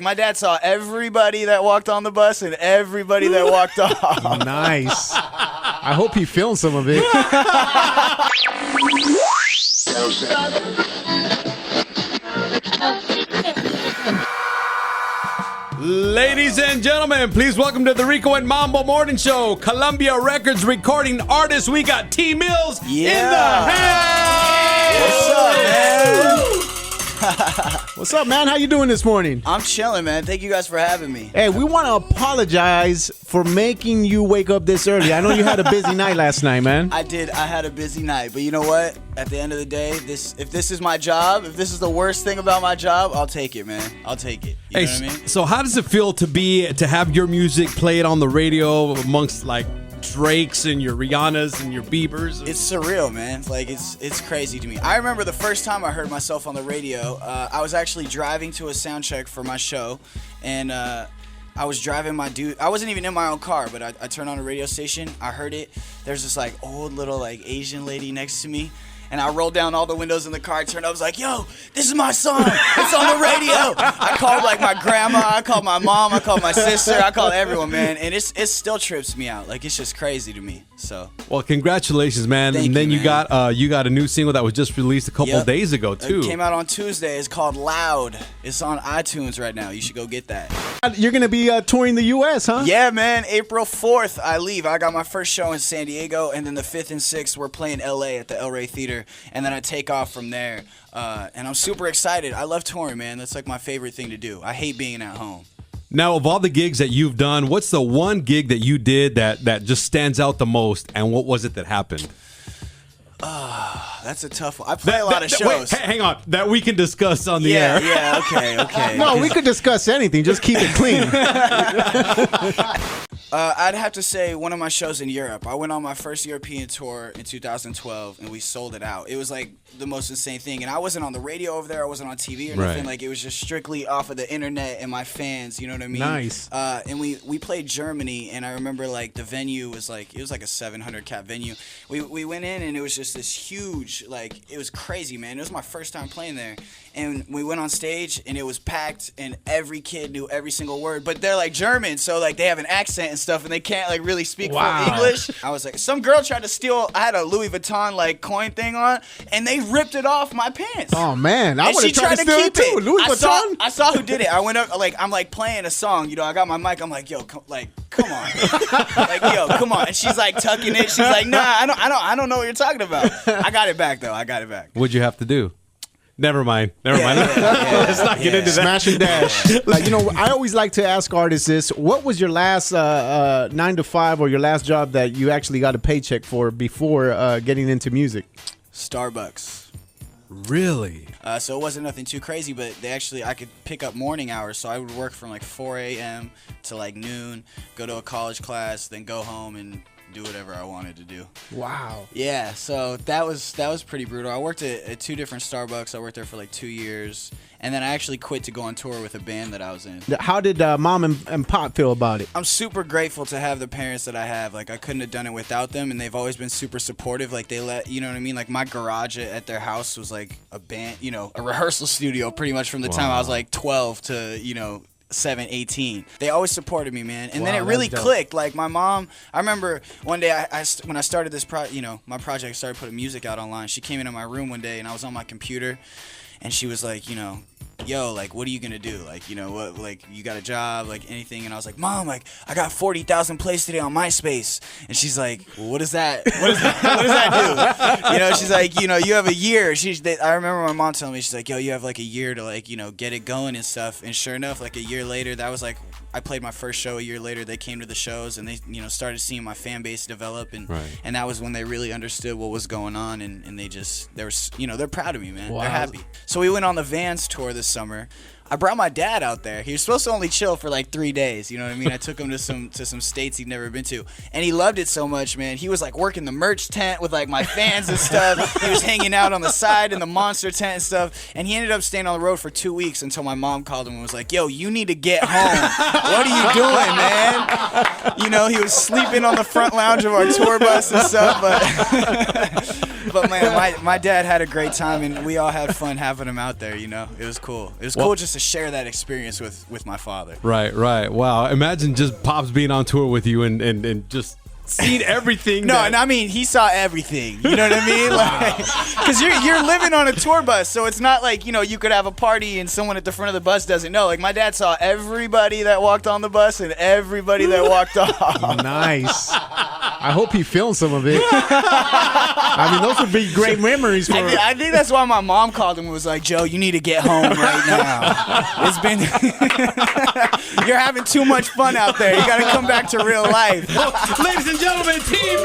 My dad saw everybody that walked on the bus and everybody that walked off. Nice. I hope he filmed some of it. Ladies and gentlemen, please welcome to the Rico and Mambo Morning Show. Columbia Records recording artist. We got T.Mills in the house. What's up, man? What's up, man? How you doing this morning? I'm chilling, man. Thank you guys for having me. Hey, we want to apologize for making you wake up this early. I know you had a busy night last night, man. I did. I had a busy night. But you know what? At the end of the day, if this is my job, if this is the worst thing about my job, I'll take it, man. I'll take it. You know what I mean? So how does it feel to have your music played on the radio amongst like Drakes and your Rihannas and your Biebers? It's surreal, man. Like it's crazy to me. I remember the first time I heard myself on the radio. I was actually driving to a sound check for my show, and I was driving my dude. I wasn't even in my own car, but I turned on a radio station. I heard it. There's this like old little like Asian lady next to me. And I rolled down all the windows in the car, turned up, I was like, yo, this is my song. It's on the radio. I called like my grandma, I called my mom, I called my sister, I called everyone, man. And it still trips me out. Like, it's just crazy to me. So, well, congratulations, man. Thank and then you, you got a new single that was just released a couple days ago, too. It came out on Tuesday. It's called Loud. It's on iTunes right now. You should go get that. You're going to be touring the U.S., huh? Yeah, man. April 4th, I leave. I got my first show in San Diego, and then the 5th and 6th, we're playing L.A. at the El Rey Theater, and then I take off from there. And I'm super excited. I love touring, man. That's like my favorite thing to do. I hate being at home. Now, of all the gigs that you've done, what's the one gig that you did that just stands out the most, and what was it that happened? That's a tough one. I play a lot of shows. Wait, hang on. That we can discuss on the air. Yeah, okay. No, we could discuss anything. Just keep it clean. I'd have to say one of my shows in Europe. I went on my first European tour in 2012, and we sold it out. It was like the most insane thing. And I wasn't on the radio over there. I wasn't on TV or nothing. Right. Like, it was just strictly off of the internet and my fans. You know what I mean? Nice. And we played Germany, and I remember like the venue was like, it was like a 700 cap venue. We went in, and it was just this huge, like, it was crazy, man. It was my first time playing there. And we went on stage, and it was packed, and every kid knew every single word. But they're like German, so like they have an accent and stuff, and they can't like really speak full English. I was like, some girl tried to steal. I had a Louis Vuitton like coin thing on, and they ripped it off my pants. Oh man, I And would she have tried tried to to steal keep it too. it. Louis Vuitton. I saw who did it. I went up, like I'm like playing a song. You know, I got my mic. I'm like, yo, come on, like yo, come on. And she's like tucking it. She's like, nah, I don't know what you're talking about. I got it back though. I got it back. What'd you have to do? Never mind. Yeah, Let's not get into that. Smash and dash. I always like to ask artists this: what was your last 9 to 5 or your last job that you actually got a paycheck for before getting into music? Starbucks. Really? So it wasn't nothing too crazy, but I could pick up morning hours, so I would work from like 4 a.m. to like noon, go to a college class, then go home and do whatever I wanted to do. Wow. Yeah, so that was pretty brutal. I worked at 2 different Starbucks. I worked there for like 2 years, and then I actually quit to go on tour with a band that I was in. How did mom and pop feel about it? I'm super grateful to have the parents that I have. Like, I couldn't have done it without them, and they've always been super supportive. Like, they let, you know what I mean? Like, my garage at their house was like a band, a rehearsal studio pretty much from the time I was like 12 to, 7, 18. They always supported me, man. And then it really clicked. Like, my mom, I remember one day when I started this my project, I started putting music out online. She came into my room one day, and I was on my computer, and she was like, yo, like, what are you gonna do? Like, what, like, you got a job, like, anything? And I was like, Mom, like, I got 40,000 plays today on MySpace. And she's like, well, what does that do? She's like, you have a year. I remember my mom telling me, she's like, yo, you have like a year to like, get it going and stuff. And sure enough, like a year later, that was like, I played my first show a year later. They came to the shows, and they, started seeing my fan base develop, and and that was when they really understood what was going on, and they're proud of me, man. Wow. They're happy. So we went on the Vans tour this summer. I brought my dad out there. He was supposed to only chill for like 3 days. You know what I mean? I took him to some states he'd never been to, and he loved it so much, man. He was like working the merch tent with like my fans and stuff. He was hanging out on the side in the Monster tent and stuff, and he ended up staying on the road for 2 weeks until my mom called him and was like, yo, you need to get home. What are you doing, man? He was sleeping on the front lounge of our tour bus and stuff, but man, my dad had a great time, and we all had fun having him out there. It was cool. It was cool just to share that experience with my father. Right. Wow. Imagine just Pops being on tour with you and just seen everything. No, and I mean, he saw everything. You know what I mean? Like, because you're living on a tour bus, so it's not like, you could have a party and someone at the front of the bus doesn't know. Like, my dad saw everybody that walked on the bus and everybody that walked off. Nice. I hope he filmed some of it. I mean, those would be great memories for. I think that's why my mom called him and was like, Joe, you need to get home right now. It's been you're having too much fun out there. You got to come back to real life. Ladies and gentlemen, T.Mills!